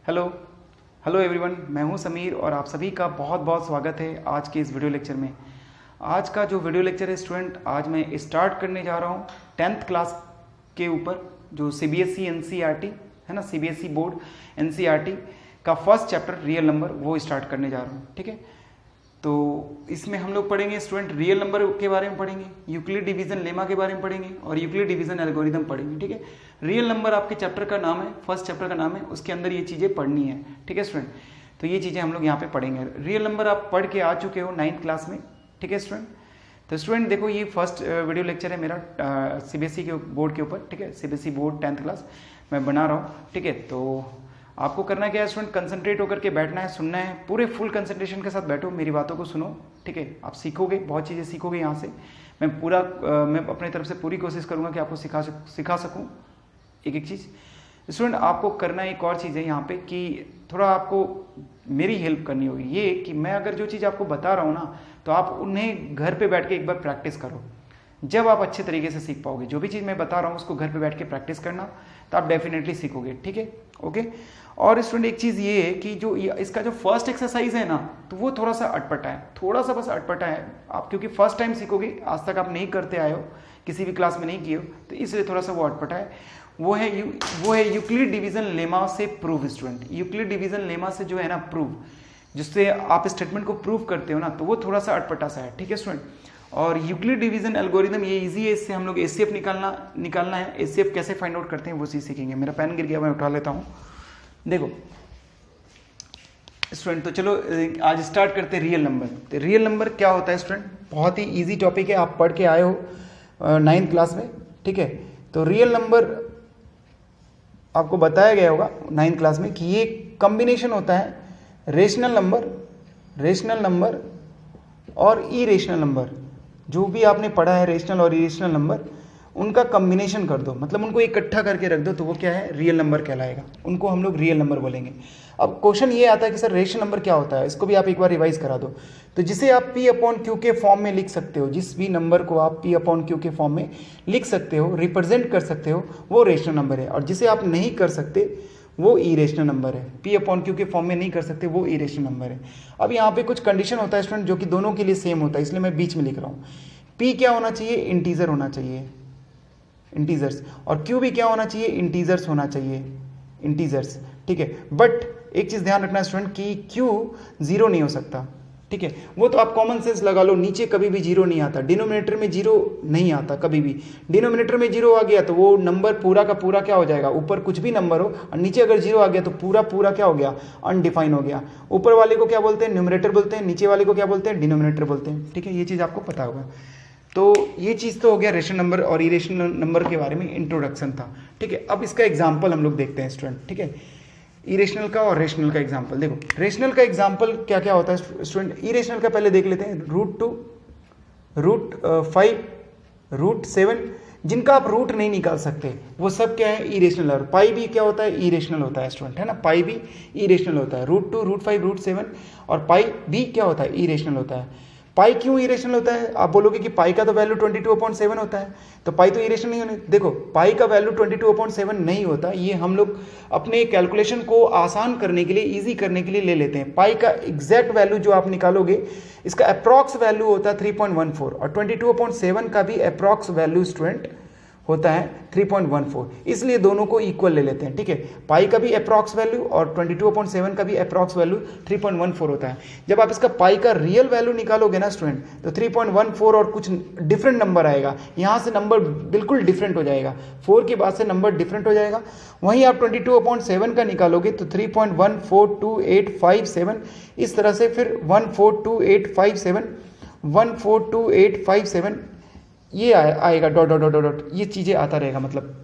Hello hello everyone, मैं हूं समीर और आप सभी का बहुत बहुत स्वागत है आज के इस वीडियो लेक्चर में। आज का जो वीडियो लेक्चर है स्टूडेंट, आज मैं स्टार्ट करने जा रहा हूं 10th क्लास के ऊपर, जो सीबीएसई एनसीईआरटी है ना, सीबीएसई बोर्ड एनसीईआरटी का फर्स्ट चैप्टर रियल नंबर वो स्टार्ट करने जा रहा हूँ। ठीक है, तो इसमें हम लोग पढ़ेंगे स्टूडेंट रियल नंबर के बारे में पढ़ेंगे, यूक्लिड डिवीजन लेमा के बारे में पढ़ेंगे और यूक्लिड डिवीजन एल्गोरिदम पढ़ेंगे। ठीक है, रियल नंबर आपके चैप्टर का नाम है, फर्स्ट चैप्टर का नाम है, उसके अंदर ये चीज़ें पढ़नी है। ठीक है स्टूडेंट, तो ये चीज़ें हम लोग यहाँ पे पढ़ेंगे। रियल नंबर आप पढ़ के आ चुके हो 9th क्लास में। ठीक है स्टूडेंट, तो स्टूडेंट देखो ये फर्स्ट वीडियो लेक्चर है मेरा सीबीएसई के बोर्ड के ऊपर। ठीक है, सीबीएसई बोर्ड 10th क्लास मैं बना रहा हूँ। ठीक है, तो आपको करना क्या है स्टूडेंट, कंसंट्रेट होकर के बैठना है, सुनना है, पूरे फुल कंसंट्रेशन के साथ बैठो, मेरी बातों को सुनो। ठीक है, आप सीखोगे, बहुत चीज़ें सीखोगे यहाँ से। मैं अपनी तरफ से पूरी कोशिश करूँगा कि आपको सिखा सकूँ एक एक चीज़। स्टूडेंट आपको करना एक और चीज़ है यहाँ पे कि थोड़ा आपको मेरी हेल्प करनी होगी, ये कि मैं अगर जो चीज़ आपको बता रहा हूँ ना, तो आप उन्हें घर पे बैठ के एक बार प्रैक्टिस करो। जब आप अच्छे तरीके से सीख पाओगे, जो भी चीज़ मैं बता रहा हूँ उसको घर पे बैठ के प्रैक्टिस करना, तो आप डेफिनेटली सीखोगे। ठीक है, ओके। और स्टूडेंट एक चीज़ ये है कि जो इसका जो फर्स्ट एक्सरसाइज है ना, तो वो थोड़ा सा अटपटा है, थोड़ा सा बस अटपटा है। आप क्योंकि फर्स्ट टाइम सीखोगे, आज तक आप नहीं करते आए हो, किसी भी क्लास में नहीं किए हो, तो इसलिए थोड़ा सा वो अटपटा है। वो है यूक्लिड डिवीजन लेमा से prove. Student Euclid division lemma से जो है ना प्रूव, जिससे आप स्टेटमेंट को प्रूव करते हो ना, तो वो थोड़ा सा अटपटा सा है। ठीक है स्टूडेंट, और यूक्लिड डिवीजन एल्गोरिदम ये इजी है, इससे हम लोग एचसीएफ निकालना है। एचसीएफ कैसे फाइंड आउट करते हैं वो चीज़ सीखेंगे। मेरा पेन गिर गया, मैं उठा लेता हूँ। देखो स्टूडेंट, तो चलो आज स्टार्ट करते हैं रियल नंबर। तो रियल नंबर क्या होता है स्टूडेंट, बहुत ही इजी टॉपिक है, आप पढ़ के आए हो 9th क्लास में। ठीक है, तो रियल नंबर आपको बताया गया होगा 9th क्लास में कि ये कॉम्बिनेशन होता है रेशनल नंबर और इरेशनल नंबर। जो भी आपने पढ़ा है रेशनल और इरेशनल नंबर, उनका कॉम्बिनेशन कर दो, मतलब उनको इकट्ठा करके रख दो, तो वो क्या है, रियल नंबर कहलाएगा। उनको हम लोग रियल नंबर बोलेंगे। अब क्वेश्चन ये आता है कि सर रेशनल नंबर क्या होता है, इसको भी आप एक बार रिवाइज करा दो। तो जिसे आप P/Q के फॉर्म में लिख सकते हो, जिस भी नंबर को आप P/Q के फॉर्म में लिख सकते हो, रिप्रेजेंट कर सकते हो, वो रेशनल नंबर है। और जिसे आप नहीं कर सकते वो इरेशनल नंबर है। P/Q के फॉर्म में नहीं कर सकते, वो इरेशनल नंबर है। अब यहाँ पे कुछ कंडीशन होता है स्टूडेंट, जो कि दोनों के लिए सेम होता है, इसलिए मैं बीच में लिख रहा हूँ। P क्या होना चाहिए, इंटीजर होना चाहिए, इंटीजर्स। और Q भी क्या होना चाहिए, इंटीजर्स होना चाहिए, इंटीजर्स। ठीक है, बट एक चीज़ ध्यान रखना स्टूडेंट कि Q जीरो नहीं हो सकता। ठीक है, वो तो आप कॉमन सेंस लगा लो, नीचे कभी भी जीरो नहीं आता, डिनोमिनेटर में जीरो नहीं आता कभी भी। डिनोमिनेटर में जीरो आ गया तो वो नंबर पूरा का पूरा क्या हो जाएगा, ऊपर कुछ भी नंबर हो और नीचे अगर जीरो आ गया तो पूरा क्या हो गया, अनडिफाइन हो गया। ऊपर वाले को क्या बोलते हैं, न्यूमरेटर बोलते हैं, नीचे वाले को क्या बोलते हैं, डिनोमिनेटर बोलते हैं। ठीक है, ये चीज़ आपको पता होगा। तो ये चीज़ तो हो गया रेशनल नंबर और इरेशनल नंबर के बारे में इंट्रोडक्शन था। ठीक है, अब इसका एग्जाम्पल हम लोग देखते हैं स्टूडेंट। ठीक है, इरेशनल का और रेशनल का एग्जाम्पल देखो। रेशनल का एग्जाम्पल क्या क्या होता है स्टूडेंट, इरेशनल का पहले देख लेते हैं। √2, √5, √7, जिनका आप रूट नहीं निकाल सकते वो सब क्या है, इरेशनल। और पाई भी क्या होता है, इरेशनल होता है स्टूडेंट, है ना, पाई भी इरेशनल होता है। √2, √5, √7 और पाई भी क्या होता है, इरेशनल होता है। पाई क्यों इरेशनल होता है, आप बोलोगे कि पाई का तो वैल्यू 22/7 होता है, तो पाई तो इरेशनल नहीं होने। देखो पाई का वैल्यू 22/7 नहीं होता, ये हम लोग अपने कैलकुलेशन को आसान करने के लिए, इजी करने के लिए ले लेते हैं। पाई का एग्जैक्ट वैल्यू जो आप निकालोगे, इसका अप्रॉक्स वैल्यू होता है 3.14 और 22/7 का भी अप्रॉक्स वैल्यू स्टूडेंट होता है 3.14, इसलिए दोनों को इक्वल ले लेते हैं। ठीक है, पाई का भी अप्रॉक्स वैल्यू और 22/7 का भी अप्रॉक्स वैल्यू 3.14 होता है। जब आप इसका पाई का रियल वैल्यू निकालोगे ना स्टूडेंट, तो 3.14 और कुछ डिफरेंट नंबर आएगा, यहाँ से नंबर बिल्कुल डिफरेंट हो जाएगा, 4 के बाद से नंबर डिफरेंट हो जाएगा। वहीं आप 22/7 का निकालोगे तो 3.142857, इस तरह से फिर 142857, 142857 ये आएगा, डॉट डॉट डॉट डॉट, ये चीज़ें आता रहेगा। मतलब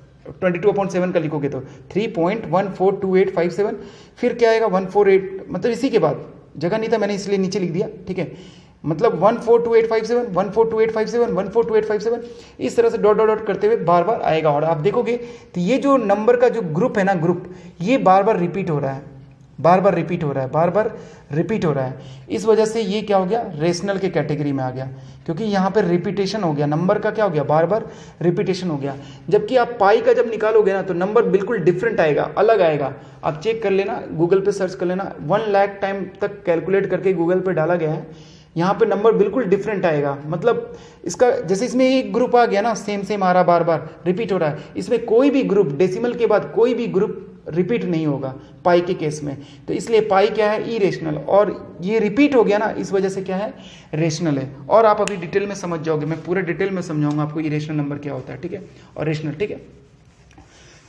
22/7 का लिखोगे तो 3.142857, फिर क्या आएगा 148, मतलब इसी के बाद जगह नहीं था मैंने इसलिए नीचे लिख दिया। ठीक है, मतलब 142857, 142857, 142857, इस तरह से डॉट डॉट डॉट करते हुए बार बार आएगा। और आप देखोगे तो ये जो नंबर का जो ग्रुप है ना, ग्रुप ये बार बार रिपीट हो रहा है। बार बार रिपीट हो रहा है, बार बार रिपीट हो रहा है, इस वजह से ये क्या हो गया, रेशनल के कैटेगरी में आ गया, क्योंकि यहाँ पर रिपीटेशन हो गया, नंबर का क्या हो गया, बार बार रिपीटेशन हो गया। जबकि आप पाई का जब निकालोगे ना तो नंबर बिल्कुल डिफरेंट आएगा, अलग आएगा। आप चेक कर लेना, गूगल पे सर्च कर लेना, 1 लाख टाइम तक कैलकुलेट करके गूगल पे डाला गया है, यहाँ पे नंबर बिल्कुल डिफरेंट आएगा। मतलब इसका जैसे इसमें एक ग्रुप आ गया ना, सेम आ रहा, बार बार रिपीट हो रहा है, इसमें कोई भी ग्रुप डेसिमल के बाद कोई भी ग्रुप रिपीट नहीं होगा पाई के केस में। तो इसलिए पाई क्या है, इरेशनल, और ये रिपीट हो गया ना, इस वजह से क्या है, रेशनल है। और आप अभी डिटेल में समझ जाओगे, मैं पूरे डिटेल में समझाऊंगा आपको इरेशनल नंबर क्या होता है, ठीक है, और रेशनल, ठीक है।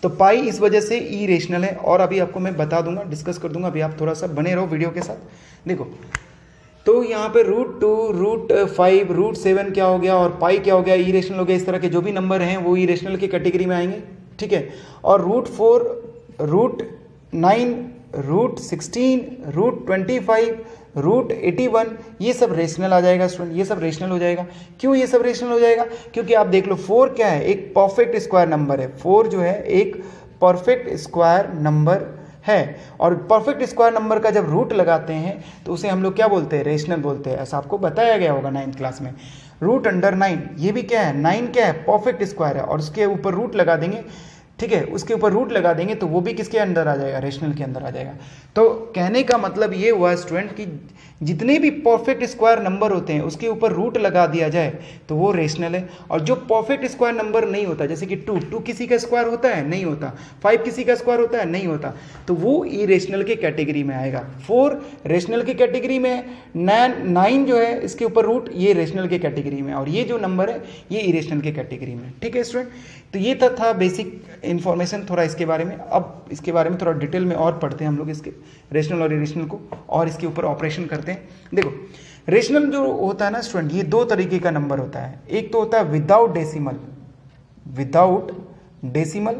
तो पाई इस वजह से इरेशनल है, और अभी आपको मैं बता दूंगा, डिस्कस कर दूंगा, अभी आप थोड़ा सा बने रहो वीडियो के साथ। देखो, तो यहाँ पे √2, √5, √7 क्या हो गया, और पाई क्या हो गया, इरेशनल हो गया। इस तरह के जो भी नंबर हैं वो इरेशनल की कैटेगरी में आएंगे, ठीक है। और √4, √9, √16, √25, √81 ये सब रेशनल आ जाएगा स्टूडेंट, ये सब रेशनल हो जाएगा। क्यों ये सब रेशनल हो जाएगा, क्योंकि आप देख लो 4 क्या है, एक परफेक्ट स्क्वायर नंबर है। 4 जो है एक परफेक्ट स्क्वायर नंबर है, और परफेक्ट स्क्वायर नंबर का जब रूट लगाते हैं तो उसे हम लोग क्या बोलते हैं, रेशनल बोलते हैं। ऐसा आपको बताया गया होगा 9th क्लास में। √9, ये भी क्या है, 9 क्या है, परफेक्ट स्क्वायर है, और उसके ऊपर रूट लगा देंगे, ठीक है, उसके ऊपर रूट लगा देंगे तो वो भी किसके अंदर आ जाएगा, रेशनल के अंदर आ जाएगा। तो कहने का मतलब ये हुआ स्टूडेंट कि जितने भी परफेक्ट स्क्वायर नंबर होते हैं उसके ऊपर रूट लगा दिया जाए तो वो रेशनल है। और जो परफेक्ट स्क्वायर नंबर नहीं होता, जैसे कि 2 किसी का स्क्वायर होता है, नहीं होता, 5 किसी का स्क्वायर होता है, नहीं होता, तो वो इरेशनल के कैटेगरी में आएगा। 4 रेशनल की कैटेगरी में, 9 जो है इसके ऊपर रूट, ये रेशनल के कैटेगरी में, और ये जो नंबर है ये इरेशनल के कैटेगरी में, ठीक है स्टूडेंट। तो ये था बेसिक इन्फॉर्मेशन थोड़ा इसके बारे में। अब इसके बारे में थोड़ा डिटेल में और पढ़ते हैं हम लोग, इसके रेशनल और इरेशनल को, और इसके ऊपर ऑपरेशन करते हैं। देखो, रेशनल जो होता है ना स्टूडेंट, ये 2 तरीके का नंबर होता है। एक तो होता है विदाउट डेसिमल, विदाउट डेसिमल,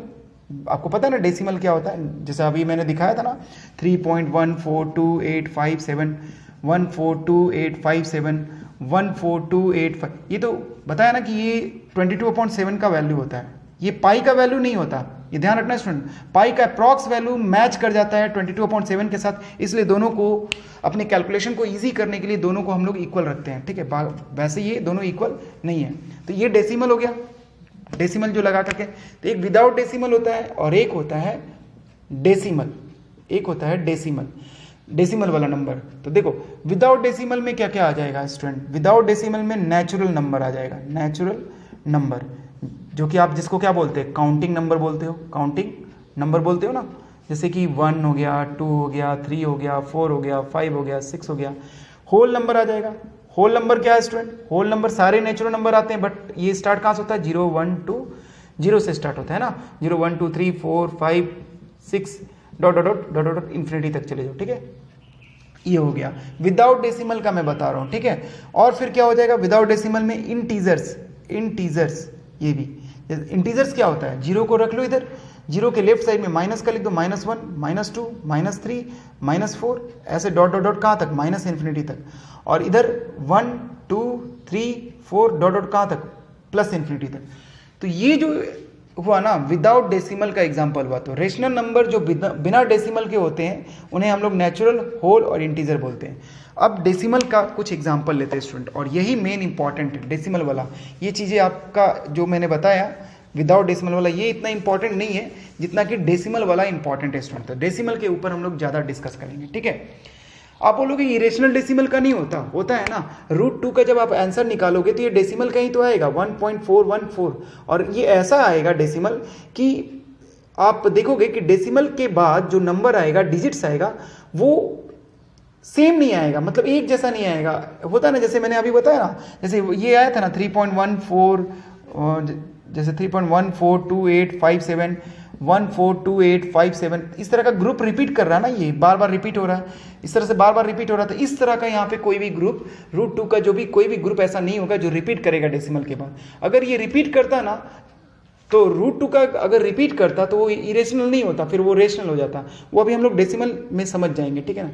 आपको पता है ना डेसिमल क्या होता है, जैसे अभी मैंने दिखाया था ना, 3.142857, 142,857, 142,855, ये तो बताया ना कि ये 22/7 का वैल्यू होता है। ये पाई का वैल्यू नहीं होता, ये ध्यान रखना स्टूडेंट। पाई का अप्रॉक्स वैल्यू मैच कर जाता है 22/7 के साथ, इसलिए दोनों को अपने कैलकुलेशन को इजी करने के लिए दोनों को हम लोग इक्वल रखते हैं, ठीक है। वैसे ये दोनों इक्वल नहीं है, तो ये डेसिमल हो गया, डेसिमल जो लगा करके। तो एक विदाउट डेसिमल होता है और एक होता है डेसिमल, एक होता है डेसिमल, डेसिमल वाला नंबर। तो देखो, विदाउट डेसिमल में क्या क्या आ जाएगा स्टूडेंट, विदाउट डेसिमल में नेचुरल नंबर आ जाएगा, नेचुरल नंबर, जो कि आप जिसको क्या बोलते हैं, काउंटिंग नंबर बोलते हो, काउंटिंग नंबर बोलते हो ना, जैसे कि 1 हो गया, 2 हो गया, 3 हो गया, 4 हो गया, 5 हो गया, 6 हो गया। होल नंबर आ जाएगा। होल नंबर क्या है स्टूडेंट, होल नंबर सारे नेचुरल नंबर आते हैं, बट ये स्टार्ट कहाँ से होता है, 0 1 2 0 से स्टार्ट होता है ना, 0 1 2 3 4 5 6 dot dot dot dot dot infinity तक चले जाओ, ठीक है। ये हो गया विदाउट डेसिमल का मैं बता रहा हूँ, ठीक है। और फिर क्या हो जाएगा विदाउट डेसिमल में, इंटीजर्स, इंटीजर्स, ये भी इंटीजर्स क्या होता है, 0 को रख लो इधर, 0 के लेफ्ट साइड में माइनस का लिख दो, -1 -2 -3 -4, ऐसे डॉट डॉट डॉट कहाँ तक, माइनस इन्फिनिटी तक, और इधर 1 2 3 4 डॉट डॉट कहाँ तक, प्लस इन्फिनिटी तक। तो ये जो हुआ ना विदाउट डेसिमल का एग्जांपल हुआ। तो रेशनल नंबर जो बिना डेसिमल के होते हैं उन्हें हम लोग नेचुरल, होल और इंटीजर बोलते हैं। अब डेसिमल का कुछ एग्जांपल लेते हैं स्टूडेंट, और यही मेन इंपॉर्टेंट है डेसिमल वाला। ये चीज़ें आपका जो मैंने बताया विदाउट डेसिमल वाला, ये इतना इंपॉर्टेंट नहीं है जितना कि डेसिमल वाला इंपॉर्टेंट है स्टूडेंट। तो डेसिमल के ऊपर हम लोग ज़्यादा डिस्कस करेंगे, ठीक है। आप बोलोगे इरेशनल डेसिमल का नहीं होता, होता है ना। √2 का जब आप आंसर निकालोगे तो ये डेसिमल का ही तो आएगा, 1.414, और ये ऐसा आएगा डेसिमल कि आप देखोगे कि डेसिमल के बाद जो नंबर आएगा, डिजिट्स आएगा, वो सेम नहीं आएगा, मतलब एक जैसा नहीं आएगा। होता है ना, जैसे मैंने अभी बताया ना, जैसे ये आया था ना 3.14, जैसे 3.142857, 142,857, इस तरह का ग्रुप रिपीट कर रहा है ना, ये बार बार रिपीट हो रहा है, इस तरह से बार बार रिपीट हो रहा था। इस तरह का यहाँ पे कोई भी ग्रुप, √2 का जो भी कोई भी ग्रुप ऐसा नहीं होगा जो रिपीट करेगा डेसिमल के बाद। अगर ये रिपीट करता ना, तो √2 का अगर रिपीट करता तो वो इरेशनल नहीं होता, फिर वो रेशनल हो जाता। वो अभी हम लोग डेसिमल में समझ जाएंगे, ठीक है ना।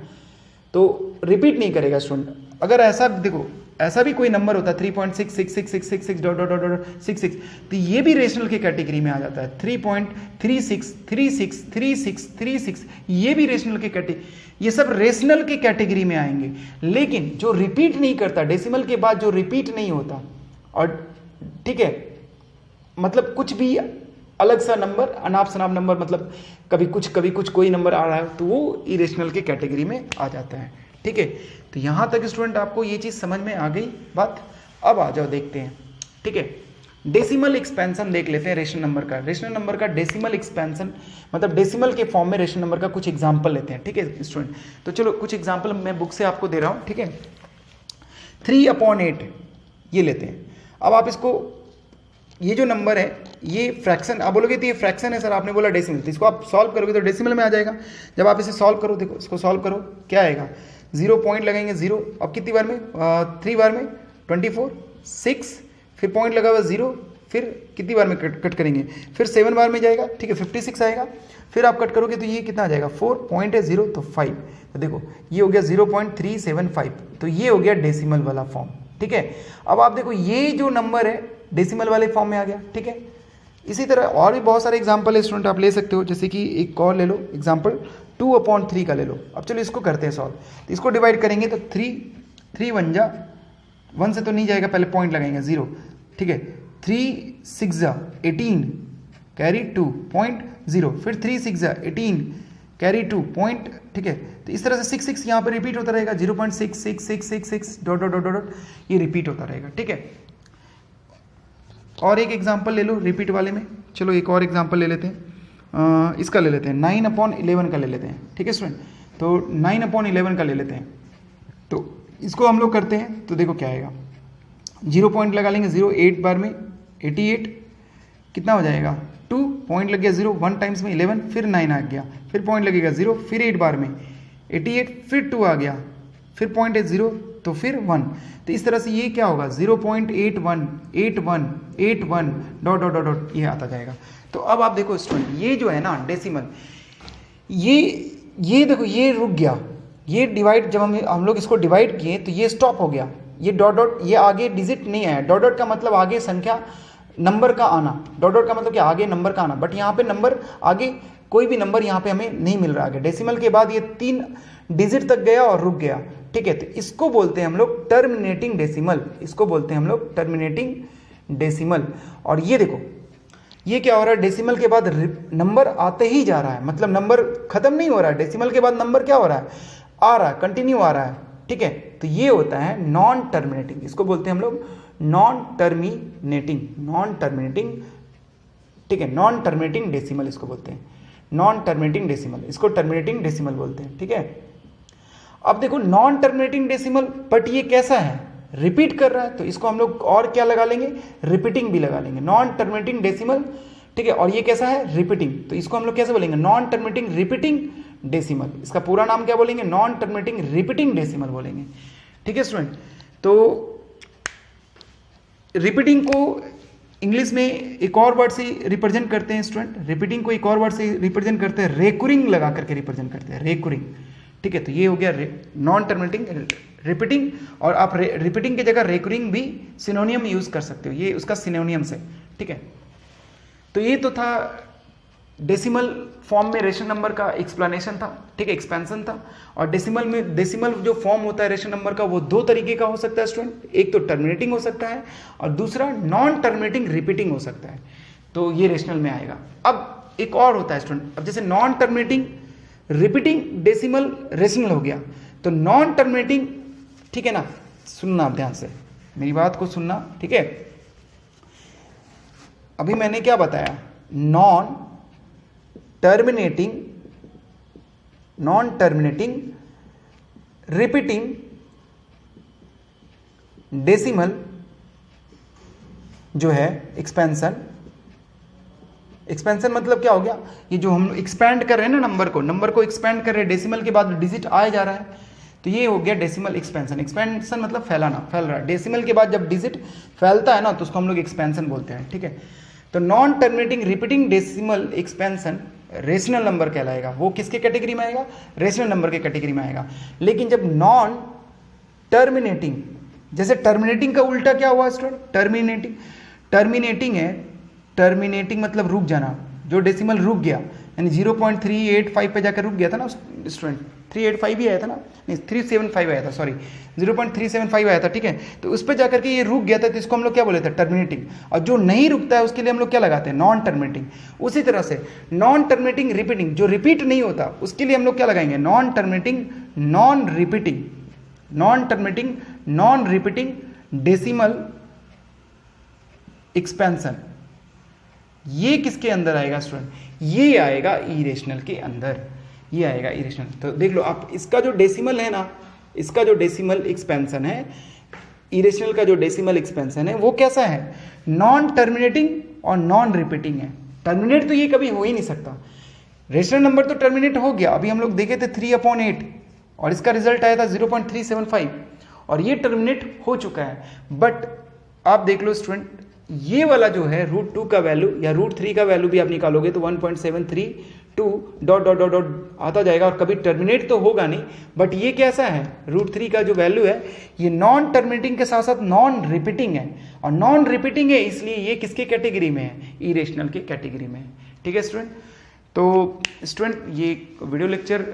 तो रिपीट नहीं करेगा स्टूडेंट। अगर ऐसा देखो, ऐसा भी कोई नंबर होता है 3.66666 डॉट डॉट डॉट 66, तो ये भी रेशनल की कैटेगरी में आ जाता है। 3.36363636, ये भी रेशनल की कैटेगरी, ये सब रेशनल की कैटेगरी में आएंगे। लेकिन जो रिपीट नहीं करता, डेसिमल के बाद जो रिपीट नहीं होता, और ठीक है, मतलब कुछ भी अलग सा नंबर, अनाप शनाप नंबर, मतलब कभी कुछ कोई नंबर आ रहा है, तो वो इरेशनल की कैटेगरी में आ जाता है। ठीक है, तो यहां तक स्टूडेंट आपको ये चीज समझ में आ गई बात। अब आ जाओ देखते हैं। ठीक है, डेसिमल एक्सपेंशन देख लेते हैं रेशनल नंबर का। रेशनल नंबर का डेसिमल एक्सपेंशन मतलब डेसिमल के फॉर्म में रेशनल नंबर का कुछ एग्जांपल लेते हैं। ठीक है स्टूडेंट, तो चलो कुछ एग्जांपल मैं बुक से आपको दे रहा हूं। ठीक है, 3/8 ये लेते हैं। अब आप इसको, ये जो नंबर है ये फ्रैक्शन, आप बोलोगे तो ये फ्रैक्शन है सर, आपने बोला डेसिमल, तो इसको आप सॉल्व करोगे तो डेसिमल में आ जाएगा। जब आप इसे सॉल्व करो, देखो इसको सॉल्व करो, क्या आएगा, 0 पॉइंट लगाएंगे 0, अब कितनी बार में, 3 बार में 24, 6, फिर पॉइंट लगा हुआ 0, फिर कितनी बार में कट करेंगे, फिर 7 बार में जाएगा। ठीक है, 56 आएगा, फिर आप कट करोगे तो ये कितना आ जाएगा, 4 पॉइंट है 0 तो 5, तो देखो ये हो गया 0.375, तो ये हो गया डेसिमल वाला फॉर्म। ठीक है, अब आप देखो ये जो नंबर है डेसिमल वाले फॉर्म में आ गया। ठीक है, इसी तरह और भी बहुत सारे एग्जांपल है स्टूडेंट, आप ले सकते हो। जैसे कि एक और ले लो एग्जांपल, 2/3 का ले लो। अब चलो इसको करते हैं सॉल्व, तो इसको डिवाइड करेंगे तो 3 1 जा 1 से तो नहीं जाएगा, पहले पॉइंट लगाएंगे 0। ठीक है, 3 6 जा 18 कैरी 2 पॉइंट 0, फिर 3 6 जा 18 कैरी 2 पॉइंट। ठीक है, तो इस तरह से 6 यहाँ पर रिपीट होता रहेगा, 0.66666 डॉट डॉट डॉट डॉट ये रिपीट होता रहेगा। ठीक है, और एक एग्जांपल ले लो रिपीट वाले में। चलो एक और एग्जांपल ले लेते हैं, इसका ले लेते हैं 9/11 का ले लेते हैं। ठीक है स्टूडेंट, तो 9/11 का ले लेते हैं, तो इसको हम लोग करते हैं तो देखो क्या आएगा, 0 पॉइंट लगा लेंगे 0, 8 बार में 88, कितना हो जाएगा 2 पॉइंट लग गया 0, 1 टाइम्स में 11, फिर 9 आ गया, फिर पॉइंट लगेगा 0, फिर 8 बार में 88, फिर 2 आ गया, फिर पॉइंट है 0, तो फिर 1, तो इस तरह से ये क्या होगा 0.818181 डॉट डॉट डॉट ये आता जाएगा। तो अब आप देखो स्टूडेंट, ये जो है ना डेसिमल, ये देखो ये रुक गया, ये डिवाइड, जब हम लोग इसको डिवाइड किए तो ये स्टॉप हो गया, ये डॉट डॉट, ये आगे डिजिट नहीं आया। डॉट डॉट का मतलब आगे संख्या नंबर का आना, डॉट डॉट का मतलब क्या, आगे नंबर का आना, बट यहाँ पे नंबर आगे कोई भी नंबर यहाँ पे हमें नहीं मिल रहा आगे। डेसिमल के बाद ये 3 डिजिट तक गया और रुक गया। ठीक है, तो इसको बोलते हैं हम लोग टर्मिनेटिंग डेसिमल, इसको बोलते हैं हम लोग टर्मिनेटिंग डेसिमल। और ये देखो ये क्या हो रहा है, डेसिमल के बाद नंबर आते ही जा रहा है, मतलब नंबर खत्म नहीं हो रहा है, डेसिमल के बाद नंबर क्या हो रहा है, आ रहा है, कंटिन्यू आ रहा है। ठीक है, तो ये होता है नॉन टर्मिनेटिंग, इसको बोलते हैं हम लोग नॉन टर्मिनेटिंग, नॉन टर्मिनेटिंग। ठीक है, नॉन टर्मिनेटिंग डेसिमल इसको बोलते हैं, नॉन टर्मिनेटिंग डेसिमल, इसको टर्मिनेटिंग डेसिमल बोलते हैं। ठीक है, अब देखो नॉन टर्मिनेटिंग डेसिमल, बट ये कैसा है, रिपीट कर रहा है, तो इसको हम लोग और क्या लगा लेंगे, रिपीटिंग भी लगा लेंगे, नॉन टर्मिनेटिंग डेसिमल। ठीक है, और ये कैसा है, रिपीटिंग, तो इसको हम लोग कैसे बोलेंगे, नॉन टर्मिनेटिंग रिपीटिंग डेसिमल। इसका पूरा नाम क्या बोलेंगे, नॉन टर्मिनेटिंग रिपीटिंग डेसिमल बोलेंगे। ठीक है स्टूडेंट, तो रिपीटिंग को इंग्लिश में एक और वर्ड से रिप्रेजेंट करते हैं स्टूडेंट, रिपीटिंग को एक और वर्ड से रिप्रेजेंट करते हैं, रेकुरिंग लगा करके रिप्रेजेंट करते हैं, रेकुरिंग। ठीक है, तो ये हो गया नॉन टर्मिनेटिंग रिपीटिंग, और आप रिपीटिंग की जगह रेकुरिंग भी सिनोनियम यूज कर सकते हो, ये उसका सिनोनियम्स है। ठीक है, तो ये तो था डेसिमल फॉर्म में रेशनल नंबर का एक्सप्लेनेशन था। ठीक है, एक्सपेंशन था। और डेसिमल में, डेसिमल जो फॉर्म होता है रेशनल नंबर का, वो 2 तरीके का हो सकता है स्टूडेंट, एक तो टर्मिनेटिंग हो सकता है और दूसरा नॉन टर्मिनेटिंग रिपीटिंग हो सकता है, तो ये रेशनल में आएगा। अब एक और होता है स्टूडेंट, अब जैसे non terminating repeating decimal rational हो गया, तो नॉन टर्मिनेटिंग, ठीक है ना, सुनना आप ध्यान से, मेरी बात को सुनना। ठीक है, अभी मैंने क्या बताया, नॉन टर्मिनेटिंग रिपीटिंग डेसिमल जो है एक्सपेंशन मतलब क्या हो गया, ये जो हम एक्सपैंड कर रहे हैं ना, नंबर को एक्सपैंड कर रहे हैं, डेसिमल के बाद डिजिट आए जा रहा है, तो ये हो गया डेसिमल एक्सपेंशन। एक्सपेंशन मतलब फैलाना, फैल रहा है, डेसिमल के बाद जब डिजिट फैलता है ना, तो उसको हम लोग एक्सपेंशन बोलते हैं। ठीक है, तो non terminating repeating decimal expansion rational number कहलाएगा, वो किसके कैटेगरी में आएगा, रेशनल नंबर के कैटेगरी में आएगा। लेकिन जब नॉन टर्मिनेटिंग जैसे टर्मिनेटिंग का उल्टा क्या हुआ स्टूडेंट, टर्मिनेटिंग, टर्मिनेटिंग है, टर्मिनेटिंग मतलब रुक जाना, जो डेसिमल रुक गया यानी 0.385 पे जाकर रुक गया था ना स्टूडेंट, 385 ही आया था ना, नहीं 375 आया था, सॉरी 0.375 आया था, ठीक है। तो उस पर जाकर के ये रुक गया था, तो इसको हम लोग क्या बोले थे, टर्मिनेटिंग। और जो नहीं रुकता है उसके लिए हम लोग क्या लगाते हैं, नॉन टर्मिनेटिंग। उसी तरह से नॉन टर्मिनेटिंग रिपीटिंग, जो रिपीट नहीं होता उसके लिए हम लोग क्या लगाएंगे, non terminating non repeating, non terminating non repeating decimal expansion. ये किसके अंदर आएगा स्टूडेंट, ये आएगा इरेशनल के अंदर, ये आएगा इरेशनल। तो देख लो आप, इसका जो डेसिमल है ना, इसका जो डेसिमल एक्सपेंशन है, इरेशनल का जो डेसिमल एक्सपेंशन है वो कैसा है, नॉन टर्मिनेटिंग और नॉन रिपीटिंग है। टर्मिनेट तो ये कभी हो ही नहीं सकता, रेशनल नंबर तो टर्मिनेट हो गया, अभी हम लोग देखे थे 3/8 और इसका रिजल्ट आया था 0.375 और ये टर्मिनेट हो चुका है। बट आप देख लो स्टूडेंट, ये वाला जो है √2 का वैल्यू या √3 का वैल्यू भी आप निकालोगे तो 1.732 डॉट डॉट डॉट डॉट आता जाएगा और कभी टर्मिनेट तो होगा नहीं। बट ये कैसा है, √3 का जो वैल्यू है ये नॉन टर्मिनेटिंग के साथ साथ नॉन रिपीटिंग है, और नॉन रिपीटिंग है इसलिए ये किसके कैटेगरी में है, इरेशनल के कैटेगरी में है। ठीक है स्टूडेंट, तो स्टूडेंट ये वीडियो लेक्चर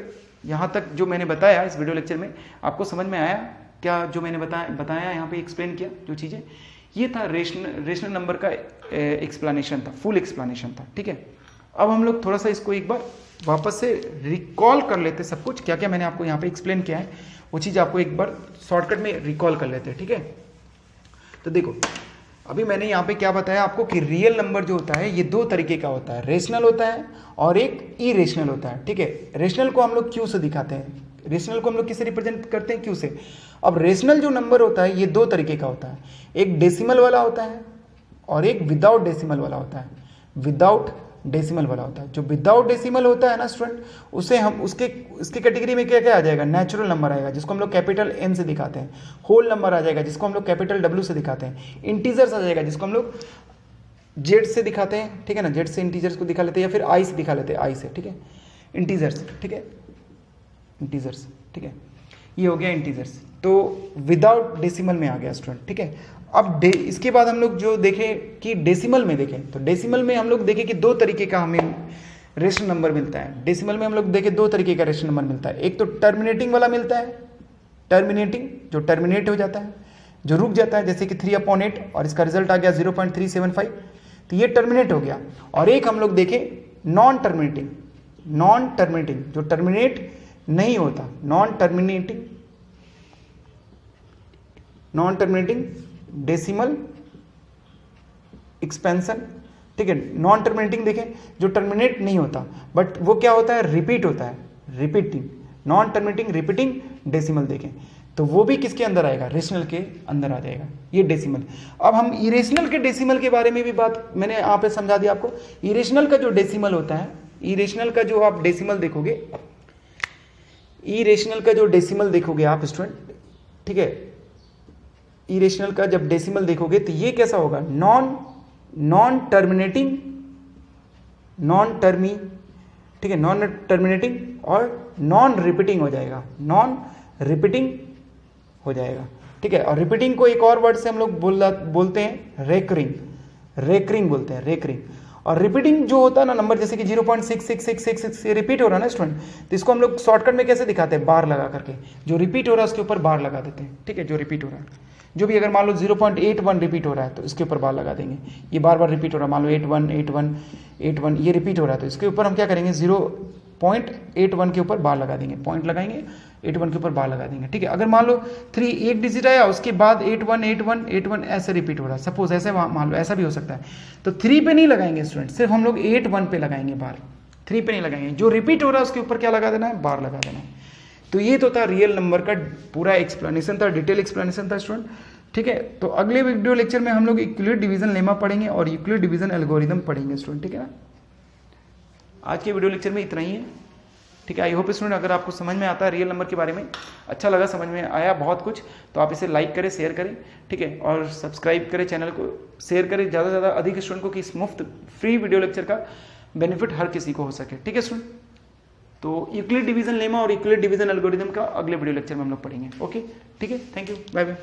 यहाँ तक जो मैंने बताया, इस वीडियो लेक्चर में आपको समझ में आया क्या, जो मैंने बताया यहाँ पे एक्सप्लेन किया जो चीज़ें, ये था रेशनल नंबर का एक्सप्लेनेशन था, फुल एक्सप्लेनेशन था। ठीक है, अब हम लोग थोड़ा सा इसको एक बार वापस से रिकॉल कर लेते, सब कुछ क्या क्या मैंने आपको यहाँ पे एक्सप्लेन किया है वो चीज़ आपको एक बार शॉर्टकट में रिकॉल कर लेते हैं। ठीक है, तो देखो अभी मैंने यहाँ पे क्या बताया आपको कि रियल नंबर जो होता है ये दो तरीके का होता है, रेशनल होता है और एक इरेशनल होता है। ठीक है, रेशनल को हम लोग क्यू से दिखाते हैं, रेशनल को हम लोग किससे रिप्रेजेंट करते हैं, क्यू से। अब रेशनल जो नंबर होता है ये दो तरीके का होता है, एक डेसिमल वाला होता है और एक विदाउट डेसिमल वाला होता है, विदाउट डेसिमल वाला होता है। जो विदाउट डेसिमल होता है ना स्टूडेंट, उसे हम उसके कैटेगरी में क्या क्या आ जाएगा, नेचुरल नंबर आएगा जिसको हम लोग कैपिटल एन से दिखाते हैं, होल नंबर आ जाएगा जिसको हम लोग कैपिटल डब्ल्यू से दिखाते हैं, इंटीजर्स आ जाएगा जिसको हम लोग जेड से दिखाते हैं। ठीक है ना, जेड से इंटीजर्स को दिखा लेते हैं या फिर आई से दिखा लेते हैं, आई से। ठीक है, इंटीजर्स, ठीक है, इंटीजर्स। ठीक है, ये हो गया इंटीजर्स, तो विदाउट डेसिमल में आ गया स्टूडेंट। ठीक है, अब इसके बाद हम लोग जो देखें कि डेसिमल में देखें, तो डेसिमल में हम लोग देखें कि दो तरीके का हमें रेशनल नंबर मिलता है। डेसिमल में हम लोग देखें दो तरीके का रेशनल नंबर मिलता है, एक तो टर्मिनेटिंग वाला मिलता है, टर्मिनेटिंग जो टर्मिनेट हो जाता है, जो रुक जाता है, जैसे कि 3/8 और इसका रिजल्ट आ गया 0.375, तो ये टर्मिनेट हो गया। और एक हम लोग देखें नॉन टर्मिनेटिंग, नॉन टर्मिनेटिंग जो टर्मिनेट नहीं होता, non terminating, non terminating decimal expansion. ठीक है, नॉन टर्मिनेटिंग देखें जो टर्मिनेट नहीं होता बट वो क्या होता है, रिपीट होता है, repeating, non terminating repeating decimal देखें तो वो भी किसके अंदर आएगा, रेशनल के अंदर आ जाएगा, ये डेसिमल। अब हम इरेशनल के डेसिमल के बारे में भी बात मैंने यहाँ पे समझा दिया आपको। इरेशनल का जो डेसिमल होता है, इरेशनल का जो आप डेसिमल देखोगे, इरेशनल का जो डेसिमल देखोगे आप स्टूडेंट, ठीक है, इरेशनल का जब डेसिमल देखोगे तो ये कैसा होगा, नॉन टर्मिनेटिंग, नॉन टर्मी, ठीक है, नॉन टर्मिनेटिंग और नॉन रिपीटिंग हो जाएगा, नॉन रिपीटिंग हो जाएगा। ठीक है, और रिपीटिंग को एक और वर्ड से हम लोग बोलते हैं रेकरिंग, रेकरिंग बोलते हैं, रेकरिंग। और रिपीटिंग जो होता है ना नंबर, जैसे कि 0.6666 ये रिपीट हो रहा है ना स्टूडेंट, तो इसको हम लोग शॉर्टकट में कैसे दिखाते हैं, बार लगा करके, जो रिपीट हो रहा है उसके ऊपर बार लगा देते हैं। ठीक है, जो रिपीट हो रहा है, जो भी अगर मान लो 0.81 रिपीट हो रहा है तो इसके ऊपर बार लगा देंगे, ये बार बार रिपीट हो रहा है, मान लो 81 ये रिपीट हो रहा है तो इसके ऊपर हम क्या करेंगे, 0.81 के ऊपर बार लगा देंगे, पॉइंट लगाएंगे, 81 के ऊपर बार लगा देंगे। ठीक है, अगर मान लो 3 एक डिजिट आया उसके बाद 81 ऐसे रिपीट हो रहा है, सपोज ऐसे मान लो, ऐसा भी हो सकता है, तो 3 पे नहीं लगाएंगे स्टूडेंट, सिर्फ हम लोग 81 पे लगाएंगे बार, 3 पे नहीं लगाएंगे, जो रिपीट हो रहा है उसके ऊपर क्या लगा देना है, बार लगा देना है। तो ये तो था रियल नंबर का पूरा एक्सप्लेनेशन था, डिटेल एक्सप्लेनेशन था स्टूडेंट। ठीक है, तो अगले वीडियो लेक्चर में हम लोग यूक्लिड डिवीजन लेमा पढ़ेंगे और यूक्लिड डिवीजन एल्गोरिदम पढ़ेंगे स्टूडेंट। ठीक है ना, आज के वीडियो लेक्चर में इतना ही है। ठीक है, आई होप स्टूडेंट अगर आपको समझ में आता है रियल नंबर के बारे में, अच्छा लगा, समझ में आया बहुत कुछ, तो आप इसे लाइक करें, शेयर करें। ठीक है, और सब्सक्राइब करें, चैनल को शेयर करें ज़्यादा से ज़्यादा अधिक स्टूडेंट को, कि इस मुफ्त फ्री वीडियो लेक्चर का बेनिफिट हर किसी को हो सके। ठीक है स्टूडेंट, तो यूक्लिड डिवीजन लेमा और यूक्लिड डिवीजन एल्गोरिदम का अगले वीडियो लेक्चर में हम लोग पढ़ेंगे। ओके, ठीक है, थैंक यू, बाय बाय।